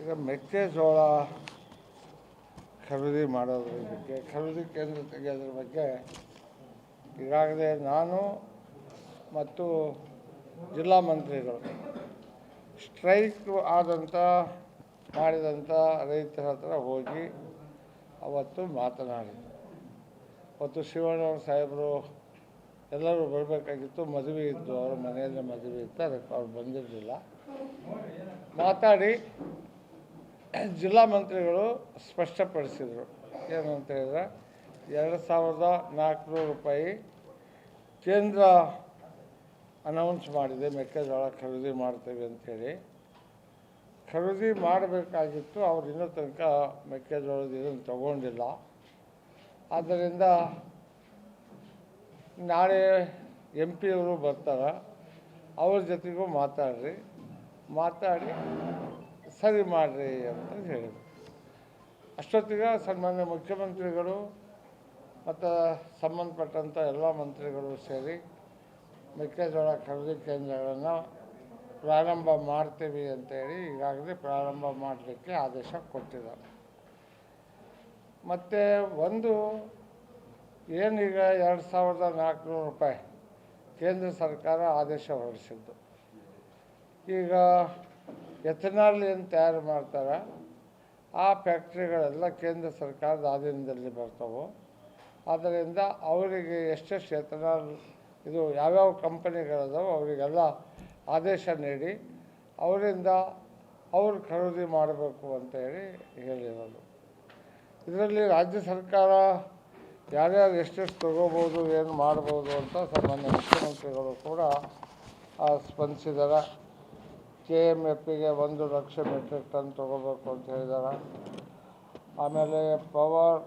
ಈಗ ಮೆಕ್ಕೆಜೋಳ ಖರೀದಿ ಮಾಡೋದ್ರ ಬಗ್ಗೆ, ಖರೀದಿ ಕೇಂದ್ರ ತೆಗೆಯೋದ್ರ ಬಗ್ಗೆ ಈಗಾಗಲೇ ನಾನು ಮತ್ತು ಜಿಲ್ಲಾ ಮಂತ್ರಿಗಳು ಸ್ಟ್ರೈಕ್ ಮಾಡಿದಂಥ ರೈತರ ಹತ್ರ ಹೋಗಿ ಅವತ್ತು ಮಾತನಾಡಿದರು. ಅವತ್ತು ಶಿವಣ್ಣವ್ರ ಸಾಹೇಬರು ಎಲ್ಲರೂ ಬರಬೇಕಾಗಿತ್ತು, ಮದುವೆ ಇತ್ತು, ಅವ್ರ ಮನೆಯಲ್ಲೇ ಮದುವೆ ಇತ್ತು, ಅದಕ್ಕೆ ಅವ್ರು ಬಂದಿರಲಿಲ್ಲ. ಮಾತಾಡಿ ಜಿಲ್ಲಾ ಮಂತ್ರಿಗಳು ಸ್ಪಷ್ಟಪಡಿಸಿದರು. ಏನಂತ ಹೇಳಿದ್ರೆ 2400 ರೂಪಾಯಿ ಕೇಂದ್ರ ಅನೌನ್ಸ್ ಮಾಡಿದೆ, ಮೆಕ್ಕೆಜೋಳ ಖರೀದಿ ಮಾಡ್ತೇವೆ ಅಂಥೇಳಿ. ಖರೀದಿ ಮಾಡಬೇಕಾಗಿತ್ತು, ಅವ್ರು ಇನ್ನೂ ತನಕ ಮೆಕ್ಕೆಜೋಳದ ಇದನ್ನು ತಗೊಂಡಿಲ್ಲ. ಆದ್ದರಿಂದ ನಾಳೆ MP ಅವರು ಬರ್ತಾರೆ, ಅವ್ರ ಜೊತೆಗೂ ಮಾತಾಡಿ ಸರಿ ಮಾಡಿರಿ ಅಂತ ಹೇಳಿದರು. ಅಷ್ಟೊತ್ತಿಗೆ ಸನ್ಮಾನ್ಯ ಮುಖ್ಯಮಂತ್ರಿಗಳು ಮತ್ತು ಸಂಬಂಧಪಟ್ಟಂಥ ಎಲ್ಲ ಮಂತ್ರಿಗಳು ಸೇರಿ ಮೆಕ್ಕೆಜೋಳ ಖರೀದಿ ಕೇಂದ್ರಗಳನ್ನು ಪ್ರಾರಂಭ ಮಾಡ್ತೀವಿ ಅಂತೇಳಿ ಈಗಾಗಲೇ ಪ್ರಾರಂಭ ಮಾಡಲಿಕ್ಕೆ ಆದೇಶ ಕೊಟ್ಟಿದ್ದಾರೆ. ಮತ್ತು ಒಂದು ಏನೀಗ 2400 ರೂಪಾಯಿ ಕೇಂದ್ರ ಸರ್ಕಾರ ಆದೇಶ ಹೊರಡಿಸಿದ್ದು, ಈಗ ಎಥನಾಲ್ ಏನು ತಯಾರು ಮಾಡ್ತಾರೆ ಆ ಫ್ಯಾಕ್ಟ್ರಿಗಳೆಲ್ಲ ಕೇಂದ್ರ ಸರ್ಕಾರದ ಅಧೀನದಲ್ಲಿ ಬರ್ತವೆ. ಆದ್ದರಿಂದ ಅವರಿಗೆ ಎಷ್ಟೆಷ್ಟು ಎಥನಾಲ್ ಇದು ಯಾವ್ಯಾವ ಕಂಪನಿಗಳಿದಾವೆ ಅವರಿಗೆಲ್ಲ ಆದೇಶ ನೀಡಿ ಅವರಿಂದ ಅವರು ಖರೀದಿ ಮಾಡಬೇಕು ಅಂತೇಳಿ ಹೇಳಿರೋದು. ಇದರಲ್ಲಿ ರಾಜ್ಯ ಸರ್ಕಾರ ಯಾರ್ಯಾರು ಎಷ್ಟೆಷ್ಟು ತೊಗೋಬೋದು, ಏನು ಮಾಡ್ಬೋದು ಅಂತ ಸಾಮಾನ್ಯ ಮುಖ್ಯಮಂತ್ರಿಗಳು ಕೂಡ ಸ್ಪಂದಿಸಿದ್ದಾರೆ. KMFಗೆ 1 ಲಕ್ಷ ಮೆಟ್ರಿಕ್ ಟನ್ ತೊಗೋಬೇಕು ಅಂತ ಹೇಳಿದ್ದಾರೆ. ಆಮೇಲೆ ಪವರ್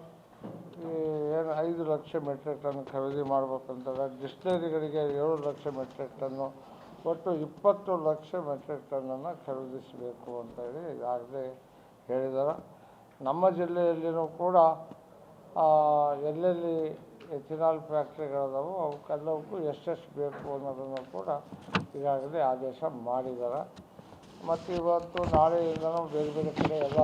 ಏನು 5 ಲಕ್ಷ ಮೆಟ್ರಿಕ್ ಟನ್ ಖರೀದಿ ಮಾಡಬೇಕಂತಾರೆ. ಡಿಸ್ಟಿಲರಿಗಳಿಗೆ 7 ಲಕ್ಷ ಮೆಟ್ರಿಕ್ ಟನ್ನು, ಒಟ್ಟು 20 ಲಕ್ಷ ಮೆಟ್ರಿಕ್ ಟನ್ನನ್ನು ಖರೀದಿಸಬೇಕು ಅಂತೇಳಿ ಈಗಾಗಲೇ ಹೇಳಿದ್ದಾರೆ. ನಮ್ಮ ಜಿಲ್ಲೆಯಲ್ಲಿಯೂ ಕೂಡ ಎಲ್ಲೆಲ್ಲಿ ಎಥಿನಾಲ್ ಫ್ಯಾಕ್ಟ್ರಿಗಳಿದಾವೋ ಅವಕ್ಕೆಲ್ಲವಕ್ಕೂ ಎಷ್ಟೆಷ್ಟು ಬೇಕು ಅನ್ನೋದನ್ನು ಕೂಡ ಈಗಾಗಲೇ ಆದೇಶ ಮಾಡಿದ್ದಾರೆ. ಮತ್ತು ಇವತ್ತು ನಾಳೆಯಿಂದನೂ ಬೇರೆ ಬೇರೆ ಕಡೆ ಎಲ್ಲ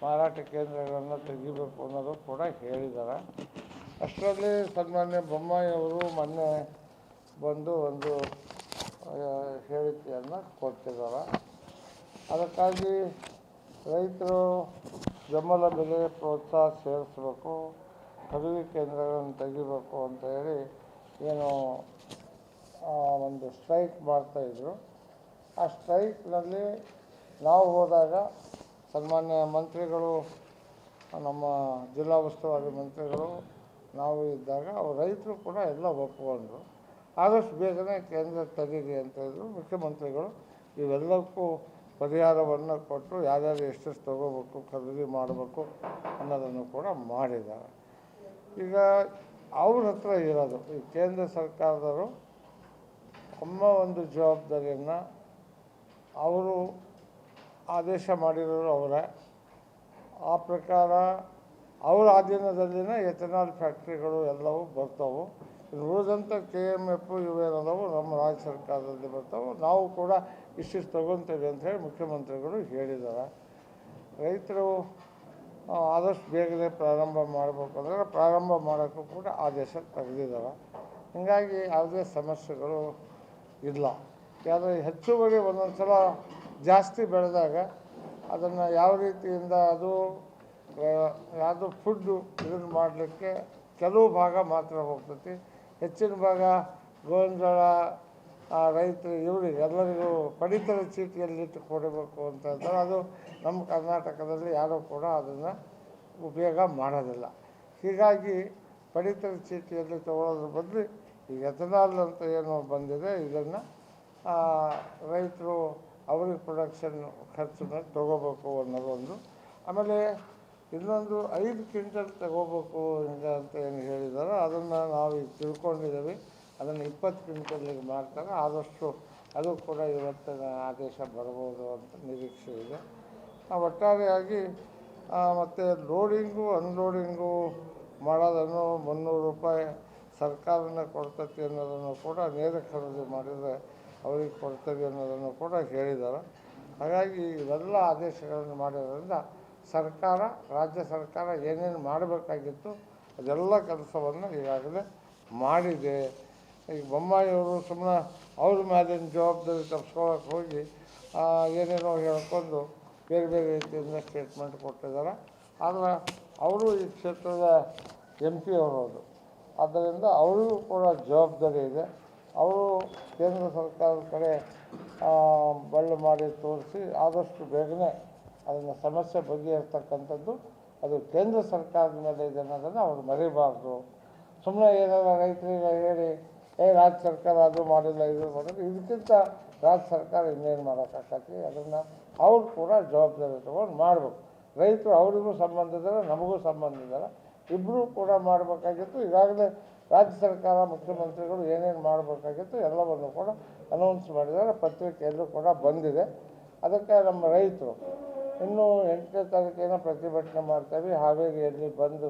ಮಾರಾಟ ಕೇಂದ್ರಗಳನ್ನು ತೆಗಿಬೇಕು ಅನ್ನೋದು ಕೂಡ ಹೇಳಿದ್ದಾರೆ. ಅಷ್ಟರಲ್ಲಿ ಸನ್ಮಾನ್ಯ ಬೊಮ್ಮಾಯಿ ಅವರು ಮೊನ್ನೆ ಬಂದು ಒಂದು ಹೇಳಿಕೆಯನ್ನು ಕೊಟ್ಟಿದ್ದಾರೆ. ಅದಕ್ಕಾಗಿ ರೈತರು ಬೆಂಬಲ ಬೆಲೆ ಪ್ರೋತ್ಸಾಹ ಸೇರಿಸಬೇಕು, ಖರೀದಿ ಕೇಂದ್ರಗಳನ್ನು ತೆಗಿಬೇಕು ಅಂತ ಹೇಳಿ ಏನು ಒಂದು ಸ್ಟ್ರೈಕ್ ಮಾಡ್ತಾಯಿದ್ರು. ಆ ಸ್ಟ್ರೈಕ್ನಲ್ಲಿ ನಾವು ಹೋದಾಗ ಸನ್ಮಾನ್ಯ ಮಂತ್ರಿಗಳು, ನಮ್ಮ ಜಿಲ್ಲಾ ಉಸ್ತುವಾರಿ ಮಂತ್ರಿಗಳು ನಾವು ಇದ್ದಾಗ ಅವ್ರು ರೈತರು ಕೂಡ ಎಲ್ಲ ಒಪ್ಪಿಕೊಂಡ್ರು. ಆದಷ್ಟು ಬೇಗನೆ ಕೇಂದ್ರ ತೆಗೀರಿ ಅಂತ ಹೇಳಿದ್ರು. ಮುಖ್ಯಮಂತ್ರಿಗಳು ಇವೆಲ್ಲಕ್ಕೂ ಪರಿಹಾರವನ್ನು ಕೊಟ್ಟು ಯಾರ್ಯಾರು ಎಷ್ಟೆಷ್ಟು ತೊಗೋಬೇಕು, ಖರೀದಿ ಮಾಡಬೇಕು ಅನ್ನೋದನ್ನು ಕೂಡ ಮಾಡಿದ್ದಾರೆ. ಈಗ ಅವ್ರ ಹತ್ರ ಇರೋದು ಈ ಕೇಂದ್ರ ಸರ್ಕಾರದವರು ತಮ್ಮ ಒಂದು ಜವಾಬ್ದಾರಿಯನ್ನು ಅವರು ಆದೇಶ ಮಾಡಿರೋರು ಅವರೇ. ಆ ಪ್ರಕಾರ ಅವರ ಅಧೀನದಲ್ಲಿನ ಎಥನಾಲ್ ಫ್ಯಾಕ್ಟ್ರಿಗಳು ಎಲ್ಲವೂ ಬರ್ತವೆ. ಉಳಿದಂಥ KMF ಇವೇನದವು ನಮ್ಮ ರಾಜ್ಯ ಸರ್ಕಾರದಲ್ಲಿ ಬರ್ತಾವೆ. ನಾವು ಕೂಡ ಇಷ್ಟಿಷ್ಟು ತೊಗೊತೇವೆ ಅಂಥೇಳಿ ಮುಖ್ಯಮಂತ್ರಿಗಳು ಹೇಳಿದ್ದಾರೆ. ರೈತರು ಆದಷ್ಟು ಬೇಗನೆ ಪ್ರಾರಂಭ ಮಾಡಬೇಕಂದ್ರೆ ಪ್ರಾರಂಭ ಮಾಡೋಕ್ಕೂ ಕೂಡ ಆದೇಶ ತೆಗೆದಿದ್ದಾರೆ. ಹೀಗಾಗಿ ಯಾವುದೇ ಸಮಸ್ಯೆಗಳು ಇಲ್ಲ. ಯಾರು ಹೆಚ್ಚುವರಿ ಒಂದೊಂದು ಸಲ ಜಾಸ್ತಿ ಬೆಳೆದಾಗ ಅದನ್ನು ಯಾವ ರೀತಿಯಿಂದ ಅದು ಯಾವುದು ಫುಡ್ಡು ಇದನ್ನು ಮಾಡಲಿಕ್ಕೆ ಕೆಲವು ಭಾಗ ಮಾತ್ರ ಹೋಗ್ತೈತಿ. ಹೆಚ್ಚಿನ ಭಾಗ ಗೋವಿನ ಜೋಳ ರೈತರು ಇವರಿಗೆ ಎಲ್ಲರಿಗೂ ಪಡಿತರ ಚೀಟಿಯಲ್ಲಿಟ್ಟು ಕೊಡಬೇಕು ಅಂತ ಹೇಳ್ತಾರೆ. ಅದು ನಮ್ಮ ಕರ್ನಾಟಕದಲ್ಲಿ ಯಾರೂ ಕೂಡ ಅದನ್ನು ಉಪಯೋಗ ಮಾಡೋದಿಲ್ಲ. ಹೀಗಾಗಿ ಪಡಿತರ ಚೀಟಿಯಲ್ಲಿ ತೊಗೊಳ್ಳೋದ್ರ ಬದಲು ಈಗ ಎಥನಾಲ್ ಅಂತ ಏನು ಬಂದಿದೆ ಇದನ್ನು ರೈತರು ಅವ್ರಿಗೆ ಪ್ರೊಡಕ್ಷನ್ ಖರ್ಚನ್ನು ತೊಗೋಬೇಕು ಅನ್ನೋದೊಂದು. ಆಮೇಲೆ ಇನ್ನೊಂದು 5 ಕ್ವಿಂಟಲ್ ತಗೋಬೇಕು ಹಿಂಗೆ ಅಂತ ಏನು ಹೇಳಿದಾರೋ ಅದನ್ನು ನಾವು ಈಗ ತಿಳ್ಕೊಂಡಿದ್ದೀವಿ. ಅದನ್ನು 20 ಕ್ವಿಂಟಲ್ಗೆ ಮಾಡ್ತಾರೆ. ಆದಷ್ಟು ಅದು ಕೂಡ ಇವತ್ತಿನ ಆದೇಶ ಬರ್ಬೋದು ಅಂತ ನಿರೀಕ್ಷೆ ಇದೆ. ಒಟ್ಟಾರೆಯಾಗಿ ಮತ್ತು ಲೋಡಿಂಗು ಅನ್ಲೋಡಿಂಗು ಮಾಡೋದನ್ನು 300 ರೂಪಾಯಿ ಸರ್ಕಾರನೇ ಕೊಡ್ತೈತಿ ಅನ್ನೋದನ್ನು ಕೂಡ ನೇರ ಖರೀದಿ ಮಾಡಿದರೆ ಅವ್ರಿಗೆ ಕೊಡ್ತೀವಿ ಅನ್ನೋದನ್ನು ಕೂಡ ಹೇಳಿದ್ದಾರೆ. ಹಾಗಾಗಿ ಇವೆಲ್ಲ ಆದೇಶಗಳನ್ನು ಮಾಡಿರೋದ್ರಿಂದ ಸರ್ಕಾರ, ರಾಜ್ಯ ಸರ್ಕಾರ ಏನೇನು ಮಾಡಬೇಕಾಗಿತ್ತು ಅದೆಲ್ಲ ಕೆಲಸವನ್ನು ಈಗಾಗಲೇ ಮಾಡಿದೆ. ಈಗ ಬೊಮ್ಮಾಯಿಯವರು ಸುಮ್ಮನೆ ಅವ್ರ ಮೇಲಿನ ಜವಾಬ್ದಾರಿ ತಪ್ಪಿಸ್ಕೊಳ್ಳೋಕೆ ಹೋಗಿ ಏನೇನೋ ಹೇಳ್ಕೊಂಡು ಬೇರೆ ಬೇರೆ ರೀತಿಯಿಂದ ಸ್ಟೇಟ್ಮೆಂಟ್ ಕೊಟ್ಟಿದ್ದಾರೆ. ಆದರೆ ಅವರು ಈ ಕ್ಷೇತ್ರದ MP ಅವರು, ಆದ್ದರಿಂದ ಅವರಿಗೂ ಕೂಡ ಜವಾಬ್ದಾರಿ ಇದೆ. ಅವರು ಕೇಂದ್ರ ಸರ್ಕಾರದ ಕಡೆ ಬಳ್ಳು ಮಾಡಿ ತೋರಿಸಿ ಆದಷ್ಟು ಬೇಗನೆ ಅದನ್ನು ಸಮಸ್ಯೆ ಬಗೆಹರಿಸ್ತಕ್ಕಂಥದ್ದು ಅದು ಕೇಂದ್ರ ಸರ್ಕಾರದ ಮೇಲೆ ಇದೆ ಅನ್ನೋದನ್ನು ಅವರು ಮರಿಬಾರ್ದು. ಸುಮ್ಮನೆ ಏನಾದ್ರು ರೈತರಿಗೆ ಹೇಳಿ ರಾಜ್ಯ ಸರ್ಕಾರ ಅದು ಮಾಡಿಲ್ಲ ಇದು ಮಾಡಿಲ್ಲ, ಇದಕ್ಕಿಂತ ರಾಜ್ಯ ಸರ್ಕಾರ ಇನ್ನೇನು ಮಾಡೋಕ್ಕಾಗತ್ತೆ. ಅದನ್ನು ಅವ್ರು ಕೂಡ ಜವಾಬ್ದಾರಿ ತೊಗೊಂಡು ಮಾಡಬೇಕು. ರೈತರು ಅವರಿಗೂ ಸಂಬಂಧ ಇದ್ದಾರೆ, ನಮಗೂ ಸಂಬಂಧ ಇದ್ದಾರೆ, ಇಬ್ಬರೂ ಕೂಡ ಮಾಡಬೇಕಾಗಿತ್ತು. ಈಗಾಗಲೇ ರಾಜ್ಯ ಸರ್ಕಾರ, ಮುಖ್ಯಮಂತ್ರಿಗಳು ಏನೇನು ಮಾಡಬೇಕಾಗಿತ್ತು ಎಲ್ಲವನ್ನು ಕೂಡ ಅನೌನ್ಸ್ ಮಾಡಿದ್ದಾರೆ, ಪತ್ರಿಕೆಯಲ್ಲೂ ಕೂಡ ಬಂದಿದೆ. ಅದಕ್ಕೆ ನಮ್ಮ ರೈತರು ಇನ್ನೂ 8ನೇ ತಾರೀಕಿನ ಪ್ರತಿಭಟನೆ ಮಾಡ್ತೇವೆ, ಹಾವೇರಿಯಲ್ಲಿ ಬಂದು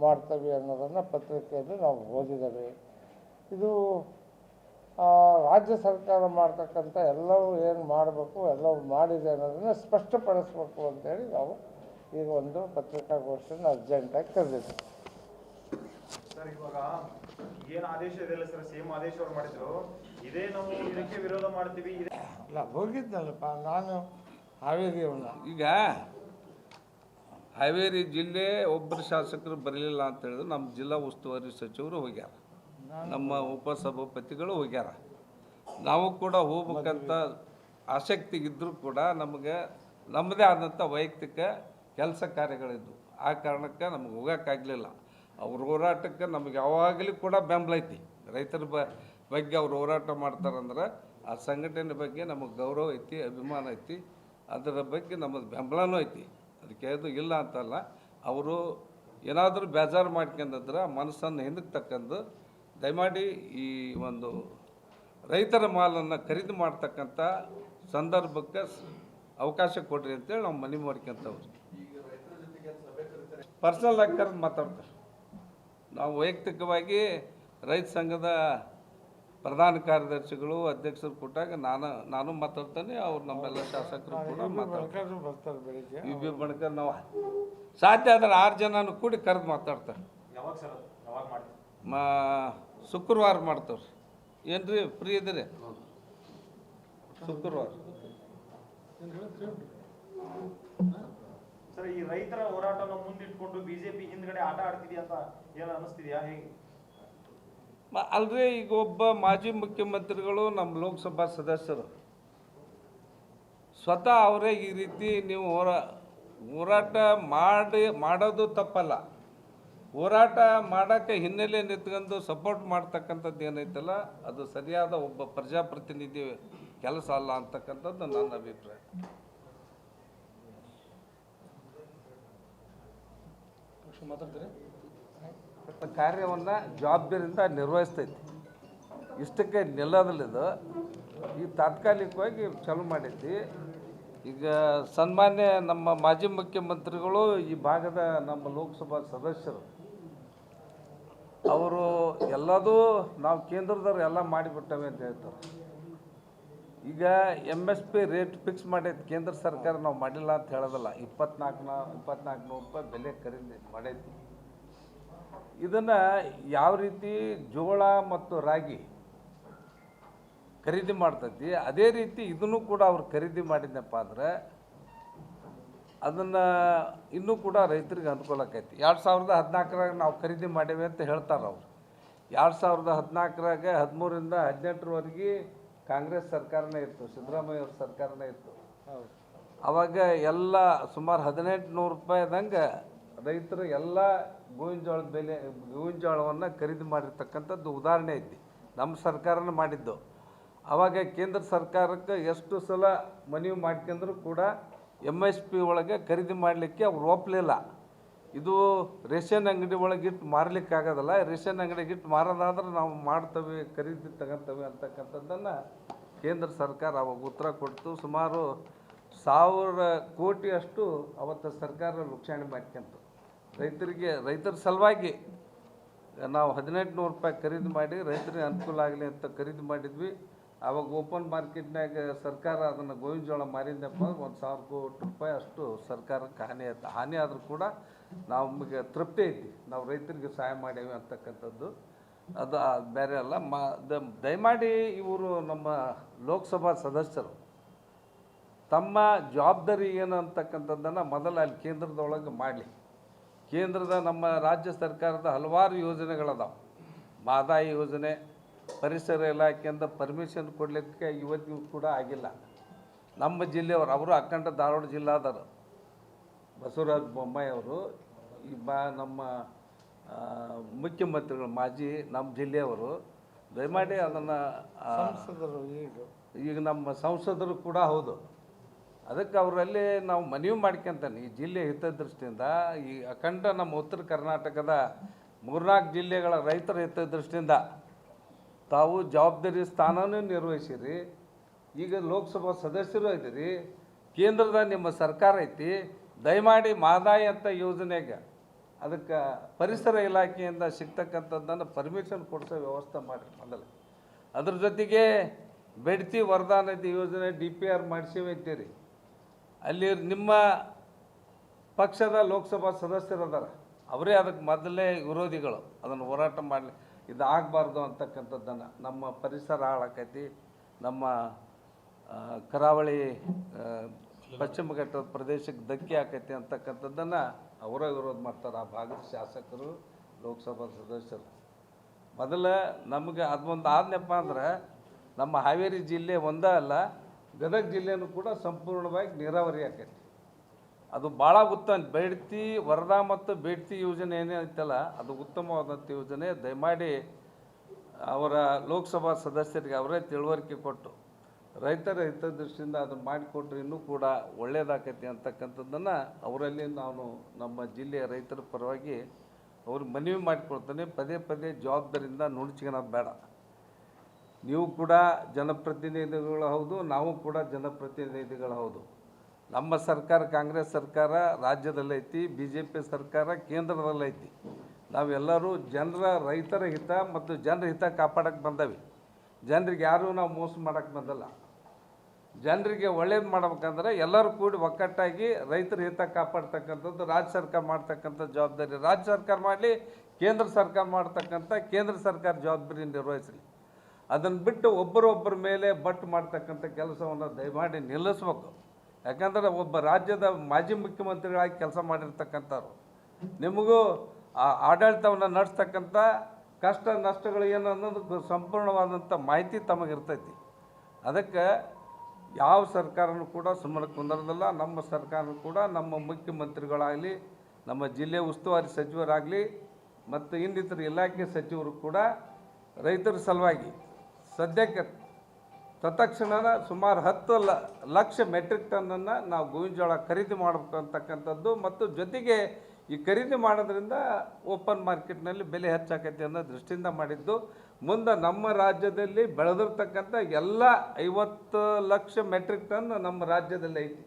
ಮಾಡ್ತೇವೆ ಅನ್ನೋದನ್ನು ಪತ್ರಿಕೆಯಲ್ಲಿ ನಾವು ಓದಿದ್ದೇವೆ. ಇದು ರಾಜ್ಯ ಸರ್ಕಾರ ಮಾಡ್ತಕ್ಕಂಥ ಎಲ್ಲವೂ ಏನು ಮಾಡಬೇಕು ಎಲ್ಲವೂ ಮಾಡಿದೆ ಅನ್ನೋದನ್ನು ಸ್ಪಷ್ಟಪಡಿಸ್ಬೇಕು ಅಂತೇಳಿ ನಾವು ಈಗ ಒಂದು ಪತ್ರಿಕಾಗೋಷ್ಠಿಯನ್ನು ಅರ್ಜೆಂಟಾಗಿ ಕರೆದಿದ್ದೀವಿ. ಸರ್, ಇವಾಗ ಏನು ಆದೇಶ ಇದೆಯಲ್ಲ ಸರ್, ಸೇಮ್ ಆದೇಶ ಅವ್ರು ಮಾಡಿದ್ರು, ಇದೇ ನಾವು ಇದಕ್ಕೆ ವಿರೋಧ ಮಾಡ್ತೀವಿ. ಅಲ್ಲ, ಹೋಗಿದ್ದಲ್ಲಪ್ಪ ನಾನು ಹಾವೇರಿಯವನ್ನ. ಈಗ ಹಾವೇರಿ ಜಿಲ್ಲೆ ಒಬ್ಬರು ಶಾಸಕರು ಬರಲಿಲ್ಲ ಅಂತ ಹೇಳಿದ್ರೆ ನಮ್ಮ ಜಿಲ್ಲಾ ಉಸ್ತುವಾರಿ ಸಚಿವರು ಹೋಗ್ಯಾರ, ನಮ್ಮ ಉಪಸಭಾಪತಿಗಳು ಹೋಗ್ಯಾರ. ನಾವು ಕೂಡ ಹೋಗ್ಬೇಕಂತ ಆಸಕ್ತಿ ಇದ್ದರೂ ಕೂಡ ನಮಗೆ ನಮ್ಮದೇ ಆದಂಥ ವೈಯಕ್ತಿಕ ಕೆಲಸ ಕಾರ್ಯಗಳಿದ್ವು. ಆ ಕಾರಣಕ್ಕೆ ನಮಗೆ ಹೋಗೋಕ್ಕಾಗಲಿಲ್ಲ. ಅವ್ರ ಹೋರಾಟಕ್ಕೆ ನಮಗೆ ಯಾವಾಗಲೂ ಕೂಡ ಬೆಂಬಲ ಐತಿ. ರೈತರ ಬಗ್ಗೆ ಅವ್ರು ಹೋರಾಟ ಮಾಡ್ತಾರಂದ್ರೆ ಆ ಸಂಘಟನೆ ಬಗ್ಗೆ ನಮಗೆ ಗೌರವ ಐತಿ, ಅಭಿಮಾನ ಐತಿ, ಅದರ ಬಗ್ಗೆ ನಮ್ಮದು ಬೆಂಬಲನೂ ಐತಿ. ಅದಕ್ಕೆ ಅದು ಇಲ್ಲ ಅಂತಲ್ಲ. ಅವರು ಏನಾದರೂ ಬೇಜಾರು ಮಾಡ್ಕೊಂಡ್ರೆ ಮನಸ್ಸನ್ನು ಹಿಂದಕ್ಕೆ ತಕ್ಕಂದು ದಯಮಾಡಿ ಈ ಒಂದು ರೈತರ ಮಾಲನ್ನು ಖರೀದಿ ಮಾಡ್ತಕ್ಕಂಥ ಸಂದರ್ಭಕ್ಕೆ ಅವಕಾಶ ಕೊಡ್ರಿ ಅಂತೇಳಿ ನಾವು ಮನವಿ ಮಾಡ್ಕೊಂತವ್ರು. ಪರ್ಸನಲ್ ಆಗಿ ಕರೆದು ಮಾತಾಡ್ತಾರೆ. ನಾವು ವೈಯಕ್ತಿಕವಾಗಿ ರೈತ ಸಂಘದ ಪ್ರಧಾನ ಕಾರ್ಯದರ್ಶಿಗಳು, ಅಧ್ಯಕ್ಷರು ಕೊಟ್ಟಾಗ ನಾನು ಮಾತಾಡ್ತೇನೆ, ಅವ್ರು ನಮ್ಮೆಲ್ಲ ಶಾಸಕರು ಕೂಡ ಬರ್ತಾರೆ. ಬೆಳಿಗ್ಗೆ ಬಿ ಬಣಕರ್ ನಾವು ಸಾಧ್ಯ ಆದ್ರೆ 6 ಜನನು ಕೂಡಿ ಕರೆದು ಮಾತಾಡ್ತಾರೆ. ಶುಕ್ರವಾರ ಮಾಡ್ತವ್ರಿ. ಏನ್ರಿ ಫ್ರೀ ಇದ್ದೀರಿ? ಶುಕ್ರವಾರ. ಸರ್, ಈ ರೈತರ ಹೋರಾಟನ ಮುಂದಿಟ್ಕೊಂಡು ಬಿಜೆಪಿ ಹಿಂದ್ಗಡೆ ಆಟ ಆಡ್ತಿದ್ಯಾ ಅಂತ ಏನು ಅನಿಸ್ತಿದ್ಯಾ? ಹೇಗೆ ಅಲ್ರಿ, ಈಗ ಒಬ್ಬ ಮಾಜಿ ಮುಖ್ಯಮಂತ್ರಿಗಳು ನಮ್ಮ ಲೋಕಸಭಾ ಸದಸ್ಯರು ಸ್ವತಃ ಅವರೇ ಈ ರೀತಿ ನೀವು ಹೋರಾಟ ಮಾಡೋದು ತಪ್ಪಲ್ಲ. ಹೋರಾಟ ಮಾಡೋಕ್ಕೆ ಹಿನ್ನೆಲೆ ನಿಂತ್ಕೊಂಡು ಸಪೋರ್ಟ್ ಮಾಡ್ತಕ್ಕಂಥದ್ದು ಏನೈತಲ್ಲ, ಅದು ಸರಿಯಾದ ಒಬ್ಬ ಪ್ರಜಾಪ್ರತಿನಿಧಿ ಕೆಲಸ ಅಲ್ಲ ಅಂತಕ್ಕಂಥದ್ದು ನನ್ನ ಅಭಿಪ್ರಾಯ. ಕಾರ್ಯವನ್ನು ಜವಾಬ್ದಾರಿಯಿಂದ ನಿರ್ವಹಿಸ್ತೈತಿ. ಇಷ್ಟಕ್ಕೆ ನಿಲ್ಲೋದಿಲ್ಲದು. ಈಗ ತಾತ್ಕಾಲಿಕವಾಗಿ ಚಾಲು ಮಾಡೈತಿ. ಈಗ ಸನ್ಮಾನ್ಯ ನಮ್ಮ ಮಾಜಿ ಮುಖ್ಯಮಂತ್ರಿಗಳು, ಈ ಭಾಗದ ನಮ್ಮ ಲೋಕಸಭಾ ಸದಸ್ಯರು, ಅವರು ಎಲ್ಲದೂ ನಾವು ಕೇಂದ್ರದವ್ರು ಎಲ್ಲ ಮಾಡಿಬಿಟ್ಟವೆ ಅಂತ ಹೇಳ್ತಾರೆ. ಈಗ MSP ರೇಟ್ ಫಿಕ್ಸ್ ಮಾಡೈತಿ ಕೇಂದ್ರ ಸರ್ಕಾರ, ನಾವು ಮಾಡಿಲ್ಲ ಅಂತ ಹೇಳೋದಲ್ಲ. 2400 ರೂಪಾಯಿ ಬೆಲೆ ಖರೀದಿ ಮಾಡೈತಿ. ಇದನ್ನು ಯಾವ ರೀತಿ ಜೋಳ ಮತ್ತು ರಾಗಿ ಖರೀದಿ ಮಾಡ್ತೈತಿ, ಅದೇ ರೀತಿ ಇದನ್ನು ಕೂಡ ಅವ್ರು ಖರೀದಿ ಮಾಡಿದ್ನಪ್ಪ ಅಂದ್ರೆ ಅದನ್ನು ಇನ್ನೂ ಕೂಡ ರೈತರಿಗೆ ಅನುಕೂಲ ಆಕೈತಿ. 2014ರಾಗ ನಾವು ಖರೀದಿ ಮಾಡೇವೆ ಅಂತ ಹೇಳ್ತಾರೆ ಅವರು. 2014ರಾಗ 13ರಿಂದ 18ರವರೆಗೆ ಕಾಂಗ್ರೆಸ್ ಸರ್ಕಾರನೇ ಇತ್ತು, ಸಿದ್ದರಾಮಯ್ಯ ಅವ್ರ ಸರ್ಕಾರನೇ ಇತ್ತು. ಆವಾಗ ಎಲ್ಲ ಸುಮಾರು 1800 ರೂಪಾಯಿದಂಗೆ ರೈತರು ಎಲ್ಲ ಗೋವಿನ ಜೋಳವನ್ನು ಖರೀದಿ ಮಾಡಿರ್ತಕ್ಕಂಥದ್ದು ಉದಾಹರಣೆ ಐತಿ. ನಮ್ಮ ಸರ್ಕಾರನೇ ಮಾಡಿದ್ದು. ಆವಾಗ ಕೇಂದ್ರ ಸರ್ಕಾರಕ್ಕೆ ಎಷ್ಟು ಸಲ ಮನವಿ ಮಾಡ್ಕೊಂಡ್ರೂ ಕೂಡ MSP ಒಳಗೆ ಖರೀದಿ ಮಾಡಲಿಕ್ಕೆ ಅವ್ರು ಒಪ್ಪಲಿಲ್ಲ. ಇದು ರೇಷನ್ ಅಂಗಡಿ ಒಳಗಿಟ್ಟು ಮಾರಲಿಕ್ಕಾಗೋದಲ್ಲ, ರೇಷನ್ ಅಂಗಡಿಗಿಟ್ಟು ಮಾರೋದಾದ್ರೆ ನಾವು ಮಾಡ್ತೇವೆ, ಖರೀದಿ ತಗೊಂತೇವೆ ಅಂತಕ್ಕಂಥದ್ದನ್ನು ಕೇಂದ್ರ ಸರ್ಕಾರ ಅವಾಗ ಉತ್ತರ ಕೊಡ್ತು. ಸುಮಾರು 1000 ಕೋಟಿಯಷ್ಟು ಅವತ್ತು ಸರ್ಕಾರ ಲುಕ್ಷಾಣಿ ಮಾಡ್ಕೊಂತು. ರೈತರ ಸಲುವಾಗಿ ನಾವು 1800 ರೂಪಾಯಿ ಖರೀದಿ ಮಾಡಿ ರೈತರಿಗೆ ಅನುಕೂಲ ಆಗಲಿ ಅಂತ ಖರೀದಿ ಮಾಡಿದ್ವಿ. ಆವಾಗ ಓಪನ್ ಮಾರ್ಕೆಟ್ನಾಗ ಸರ್ಕಾರ ಅದನ್ನು ಗೋವಿನ ಜೋಳ ಮಾರಿದ್ನಪ್ಪ 1,000 ಕೋಟಿ ರೂಪಾಯಿ ಅಷ್ಟು ಸರ್ಕಾರಕ್ಕೆ ಹಾನಿ ಆಯ್ತು. ಹಾನಿ ಆದರೂ ಕೂಡ ನಮಗೆ ತೃಪ್ತಿ ಐತಿ, ನಾವು ರೈತರಿಗೆ ಸಹಾಯ ಮಾಡೇವಿ ಅಂತಕ್ಕಂಥದ್ದು. ಅದು ಬೇರೆ ಅಲ್ಲ. ದಯಮಾಡಿ ಇವರು ನಮ್ಮ ಲೋಕಸಭಾ ಸದಸ್ಯರು ತಮ್ಮ ಜವಾಬ್ದಾರಿ ಏನು ಅಂತಕ್ಕಂಥದ್ದನ್ನು ಮೊದಲು ಅಲ್ಲಿ ಕೇಂದ್ರದೊಳಗೆ ಮಾಡಲಿ. ಕೇಂದ್ರದ ನಮ್ಮ ರಾಜ್ಯ ಸರ್ಕಾರದ ಹಲವಾರು ಯೋಜನೆಗಳದಾವೆ. ಮಹದಾಯಿ ಯೋಜನೆ, ಪರಿಸರ ಇಲಾಖೆಯಿಂದ ಪರ್ಮಿಷನ್ ಕೊಡಲಿಕ್ಕೆ ಇವತ್ತಿಗೂ ಕೂಡ ಆಗಿಲ್ಲ. ನಮ್ಮ ಜಿಲ್ಲೆಯವರು, ಅವರು ಅಖಂಡ ಧಾರವಾಡ ಜಿಲ್ಲಾದರು ಬಸವರಾಜ ಬೊಮ್ಮಾಯಿ ಅವರು ನಮ್ಮ ಮುಖ್ಯಮಂತ್ರಿಗಳು ಮಾಜಿ ನಮ್ಮ ಜಿಲ್ಲೆಯವರು ದಯಮಾಡಿ ಅದನ್ನು ಸಂಸದರು ಈಗ ನಮ್ಮ ಸಂಸದರು ಕೂಡ ಹೌದು. ಅದಕ್ಕೆ ಅವರಲ್ಲಿ ನಾವು ಮನವಿ ಮಾಡ್ಕೊಂತಾನೆ ಈ ಜಿಲ್ಲೆ ಹಿತದೃಷ್ಟಿಯಿಂದ, ಈ ಅಖಂಡ ನಮ್ಮ ಉತ್ತರ ಕರ್ನಾಟಕದ 3-4 ಜಿಲ್ಲೆಗಳ ರೈತರ ಹಿತದೃಷ್ಟಿಯಿಂದ ತಾವು ಜವಾಬ್ದಾರಿ ಸ್ಥಾನನೂ ನಿರ್ವಹಿಸಿರಿ. ಈಗ ಲೋಕಸಭಾ ಸದಸ್ಯರು ಇದ್ದೀರಿ, ಕೇಂದ್ರದ ನಿಮ್ಮ ಸರ್ಕಾರ ಐತಿ. ದಯಮಾಡಿ ಮಹದಾಯಿ ಅಂತ ಯೋಜನೆಗೆ ಅದಕ್ಕೆ ಪರಿಸರ ಇಲಾಖೆಯಿಂದ ಸಿಗ್ತಕ್ಕಂಥದ್ದನ್ನು ಪರ್ಮಿಷನ್ ಕೊಡಿಸೋ ವ್ಯವಸ್ಥೆ ಮಾಡಿರಿ ಮೊದಲು. ಅದ್ರ ಜೊತೆಗೆ ಬೆಡ್ತಿ ವರದಾ ನದಿ ಯೋಜನೆ DPR ಮಾಡಿಸಿವೆ ಅಂತೀರಿ. ಅಲ್ಲಿ ನಿಮ್ಮ ಪಕ್ಷದ ಲೋಕಸಭಾ ಸದಸ್ಯರು ಅದಾರ, ಅವರೇ ಅದಕ್ಕೆ ಮೊದಲೇ ವಿರೋಧಿಗಳು. ಅದನ್ನು ಹೋರಾಟ ಮಾಡಲಿ, ಇದು ಆಗಬಾರ್ದು ಅಂತಕ್ಕಂಥದ್ದನ್ನು. ನಮ್ಮ ಪರಿಸರ ಹಾಳಾಕೈತಿ, ನಮ್ಮ ಕರಾವಳಿ ಪಶ್ಚಿಮ ಘಟ್ಟದ ಪ್ರದೇಶಕ್ಕೆ ಧಕ್ಕೆ ಆಕೈತಿ ಅಂತಕ್ಕಂಥದ್ದನ್ನು ಅವರ ವಿರೋಧ ಮಾಡ್ತಾರೆ ಆ ಭಾಗದ ಶಾಸಕರು, ಲೋಕಸಭಾ ಸದಸ್ಯರು. ಮೊದಲು ನಮಗೆ ಅದೊಂದು ಆದ್ನಪ್ಪ ಅಂದ್ರೆ ನಮ್ಮ ಹಾವೇರಿ ಜಿಲ್ಲೆ ಒಂದೇ ಅಲ್ಲ, ಗದಗ ಜಿಲ್ಲೆನೂ ಕೂಡ ಸಂಪೂರ್ಣವಾಗಿ ನೀರಾವರಿ ಆಕೈತಿ. ಅದು ಭಾಳ ಉತ್ತಮ. ಬೇಡ್ತಿ ವರದಾ ಮತ್ತು ಬೇಡ್ತಿ ಯೋಜನೆ ಏನೈತಲ್ಲ, ಅದು ಉತ್ತಮವಾದಂಥ ಯೋಜನೆ. ದಯಮಾಡಿ ಅವರ ಲೋಕಸಭಾ ಸದಸ್ಯರಿಗೆ ಅವರೇ ತಿಳುವಳಿಕೆ ಕೊಟ್ಟು ರೈತರ ಹಿತದೃಷ್ಟಿಯಿಂದ ಅದನ್ನು ಮಾಡಿಕೊಟ್ರೆ ಇನ್ನೂ ಕೂಡ ಒಳ್ಳೆಯದಾಕೈತಿ ಅಂತಕ್ಕಂಥದ್ದನ್ನು ಅವರಲ್ಲಿ ನಾನು ನಮ್ಮ ಜಿಲ್ಲೆಯ ರೈತರ ಪರವಾಗಿ ಅವ್ರಿಗೆ ಮನವಿ ಮಾಡಿಕೊಡ್ತೇನೆ. ಪದೇ ಪದೇ ಜವಾಬ್ದಾರಿಯಿಂದ ನುಣುಚಿಕೊಳ್ಳೋದು ಬೇಡ. ನೀವು ಕೂಡ ಜನಪ್ರತಿನಿಧಿಗಳು ಹೌದು, ನಾವು ಕೂಡ ಜನಪ್ರತಿನಿಧಿಗಳು ಹೌದು. ನಮ್ಮ ಸರ್ಕಾರ ಕಾಂಗ್ರೆಸ್ ಸರ್ಕಾರ ರಾಜ್ಯದಲ್ಲೈತಿ, BJP ಸರ್ಕಾರ ಕೇಂದ್ರದಲ್ಲೈತಿ. ನಾವೆಲ್ಲರೂ ರೈತರ ಹಿತ ಮತ್ತು ಜನರ ಹಿತ ಕಾಪಾಡಕ್ಕೆ ಬಂದವಿ. ಜನರಿಗೆ ಯಾರೂ ನಾವು ಮೋಸ ಮಾಡೋಕ್ಕೆ ಬಂದಲ್ಲ. ಜನರಿಗೆ ಒಳ್ಳೇದು ಮಾಡ್ಬೇಕಂದ್ರೆ ಎಲ್ಲರೂ ಕೂಡಿ ಒಕ್ಕಟ್ಟಾಗಿ ರೈತರ ಹಿತ ಕಾಪಾಡ್ತಕ್ಕಂಥದ್ದು ರಾಜ್ಯ ಸರ್ಕಾರ ಮಾಡ್ತಕ್ಕಂಥ ಜವಾಬ್ದಾರಿ ರಾಜ್ಯ ಸರ್ಕಾರ ಮಾಡಲಿ, ಕೇಂದ್ರ ಸರ್ಕಾರ ಮಾಡ್ತಕ್ಕಂಥ ಕೇಂದ್ರ ಸರ್ಕಾರ ಜವಾಬ್ದಾರಿ ನಿರ್ವಹಿಸಲಿ. ಅದನ್ನು ಬಿಟ್ಟು ಒಬ್ಬರೊಬ್ಬರ ಮೇಲೆ ಬಟ್ಟು ಮಾಡ್ತಕ್ಕಂಥ ಕೆಲಸವನ್ನು ದಯಮಾಡಿ ನಿಲ್ಲಿಸ್ಬೇಕು. ಯಾಕಂದರೆ ಒಬ್ಬ ರಾಜ್ಯದ ಮಾಜಿ ಮುಖ್ಯಮಂತ್ರಿಗಳಾಗಿ ಕೆಲಸ ಮಾಡಿರ್ತಕ್ಕಂಥವ್ರು, ನಿಮಗೂ ಆ ಆಡಳಿತವನ್ನು ನಡೆಸ್ತಕ್ಕಂಥ ಕಷ್ಟ ನಷ್ಟಗಳು ಏನು ಅನ್ನೋದು ಸಂಪೂರ್ಣವಾದಂಥ ಮಾಹಿತಿ ತಮಗಿರ್ತೈತಿ. ಅದಕ್ಕೆ ಯಾವ ಸರ್ಕಾರನೂ ಕೂಡ ಸುಮ್ಮನೆ ಕುಂದರದಲ್ಲ. ನಮ್ಮ ಸರ್ಕಾರನೂ ಕೂಡ ನಮ್ಮ ಮುಖ್ಯಮಂತ್ರಿಗಳಾಗಲಿ, ನಮ್ಮ ಜಿಲ್ಲೆ ಉಸ್ತುವಾರಿ ಸಚಿವರಾಗಲಿ ಮತ್ತು ಇನ್ನಿತರ ಇಲಾಖೆ ಸಚಿವರು ಕೂಡ ರೈತರ ಸಲುವಾಗಿ ಸದ್ಯಕ್ಕೆ ತತ್ಕ್ಷಣದ ಸುಮಾರು 10 ಲಕ್ಷ ಮೆಟ್ರಿಕ್ ಟನ್ನನ್ನು ನಾವು ಗೋವಿನ ಜೋಳ ಖರೀದಿ ಮಾಡಬೇಕು ಅಂತಕ್ಕಂಥದ್ದು, ಮತ್ತು ಜೊತೆಗೆ ಈ ಖರೀದಿ ಮಾಡೋದ್ರಿಂದ ಓಪನ್ ಮಾರ್ಕೆಟ್ನಲ್ಲಿ ಬೆಲೆ ಹೆಚ್ಚಾಕೈತಿ ಅನ್ನೋ ದೃಷ್ಟಿಯಿಂದ ಮಾಡಿದ್ದು. ಮುಂದೆ ನಮ್ಮ ರಾಜ್ಯದಲ್ಲಿ ಬೆಳೆದಿರ್ತಕ್ಕಂಥ ಎಲ್ಲ 50 ಲಕ್ಷ ಮೆಟ್ರಿಕ್ ಟನ್ ನಮ್ಮ ರಾಜ್ಯದಲ್ಲಿ ಐತಿ.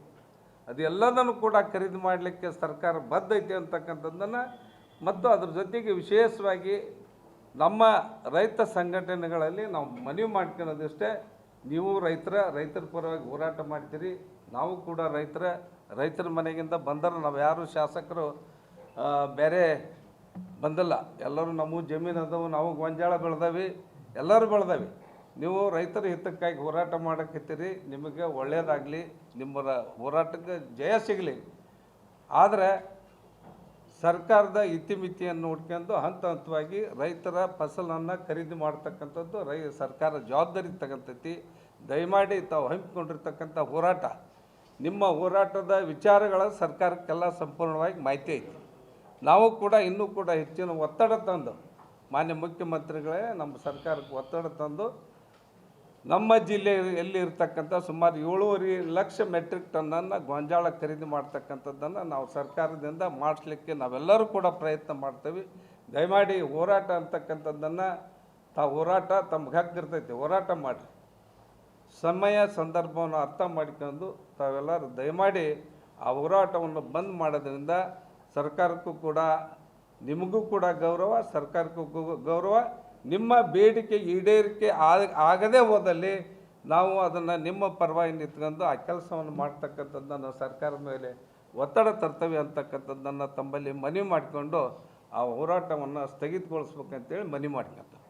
ಅದೆಲ್ಲದನ್ನು ಕೂಡ ಖರೀದಿ ಮಾಡಲಿಕ್ಕೆ ಸರ್ಕಾರ ಬದ್ಧ ಐತಿ ಅಂತಕ್ಕಂಥದ್ದನ್ನು, ಮತ್ತು ಅದ್ರ ಜೊತೆಗೆ ವಿಶೇಷವಾಗಿ ನಮ್ಮ ರೈತ ಸಂಘಟನೆಗಳಲ್ಲಿ ನಾವು ಮನವಿ ಮಾಡ್ಕೊಳ್ಳೋದಿಷ್ಟೇ, ನೀವು ರೈತರ ಪರವಾಗಿ ಹೋರಾಟ ಮಾಡ್ತೀರಿ. ನಾವು ಕೂಡ ರೈತರ ಮನೆಗಿಂದ ಬಂದರೆ ನಾವು ಯಾರು ಶಾಸಕರು ಬೇರೆ ಬಂದಿಲ್ಲ. ಎಲ್ಲರೂ ನಮ್ಮ ಜಮೀನು ಅದಾವು, ನಾವು ಗೊಂಜಾಳ ಬೆಳೆದವಿ, ಎಲ್ಲರೂ ಬೆಳೆದವಿ. ನೀವು ರೈತರ ಹಿತಕ್ಕಾಗಿ ಹೋರಾಟ ಮಾಡಕತ್ತೀರಿ, ನಿಮಗೆ ಒಳ್ಳೆಯದಾಗಲಿ, ನಿಮ್ಮ ಹೋರಾಟಕ್ಕೆ ಜಯ ಸಿಗಲಿ. ಆದರೆ ಸರ್ಕಾರದ ಇತಿಮಿತಿಯನ್ನು ನೋಡ್ಕೊಂಡು ಹಂತವಾಗಿ ರೈತರ ಫಸಲನ್ನು ಖರೀದಿ ಮಾಡ್ತಕ್ಕಂಥದ್ದು ಸರ್ಕಾರ ಜವಾಬ್ದಾರಿ ತಗೊಂತೈತಿ. ದಯಮಾಡಿ ತಾವು ಹಮ್ಮಿಕೊಂಡಿರ್ತಕ್ಕಂಥ ಹೋರಾಟ, ನಿಮ್ಮ ಹೋರಾಟದ ವಿಚಾರಗಳ ಸರ್ಕಾರಕ್ಕೆಲ್ಲ ಸಂಪೂರ್ಣವಾಗಿ ಮಾಹಿತಿ ಐತಿ. ನಾವು ಕೂಡ ಇನ್ನೂ ಕೂಡ ಹೆಚ್ಚಿನ ಒತ್ತಡ ತಂದು, ಮಾನ್ಯ ಮುಖ್ಯಮಂತ್ರಿಗಳೇ ನಮ್ಮ ಸರ್ಕಾರಕ್ಕೆ ಒತ್ತಡ ತಂದು ನಮ್ಮ ಜಿಲ್ಲೆಯಲ್ಲಿ ಇರ್ತಕ್ಕಂಥ ಸುಮಾರು 7.5 ಲಕ್ಷ ಮೆಟ್ರಿಕ್ ಟನ್ನನ್ನು ಗೊಂಜಾಳ ಖರೀದಿ ಮಾಡ್ತಕ್ಕಂಥದ್ದನ್ನು ನಾವು ಸರ್ಕಾರದಿಂದ ಮಾಡಿಸ್ಲಿಕ್ಕೆ ನಾವೆಲ್ಲರೂ ಕೂಡ ಪ್ರಯತ್ನ ಮಾಡ್ತೀವಿ. ದಯಮಾಡಿ ಹೋರಾಟ ಅಂತಕ್ಕಂಥದ್ದನ್ನು ಹೋರಾಟ ತಮ್ಗೆ ಹಕ್ಕಿರ್ತೈತಿ, ಹೋರಾಟ ಮಾಡಿರಿ. ಸಮಯ ಸಂದರ್ಭವನ್ನು ಅರ್ಥ ಮಾಡಿಕೊಂಡು ತಾವೆಲ್ಲರೂ ದಯಮಾಡಿ ಆ ಹೋರಾಟವನ್ನು ಬಂದ್ ಮಾಡೋದ್ರಿಂದ ಸರ್ಕಾರಕ್ಕೂ ಕೂಡ, ನಿಮಗೂ ಕೂಡ ಗೌರವ, ಸರ್ಕಾರಕ್ಕೂ ಗೌರವ. ನಿಮ್ಮ ಬೇಡಿಕೆ ಈಡೇರಿಕೆ ಆಗದೇ ಹೋದಲ್ಲಿ ನಾವು ಅದನ್ನು ನಿಮ್ಮ ಪರವಾಗಿ ನಿಂತ್ಕೊಂಡು ಆ ಕೆಲಸವನ್ನು ಮಾಡ್ತಕ್ಕಂಥದ್ದನ್ನು ಸರ್ಕಾರದ ಮೇಲೆ ಒತ್ತಡ ತರ್ತೇವೆ ಅಂತಕ್ಕಂಥದ್ದನ್ನು ತಮ್ಮಲ್ಲಿ ಮನವಿ ಮಾಡಿಕೊಂಡು ಆ ಹೋರಾಟವನ್ನು ಸ್ಥಗಿತಗೊಳಿಸ್ಬೇಕಂತೇಳಿ ಮನವಿ ಮಾಡ್ಕೊತಾರೆ.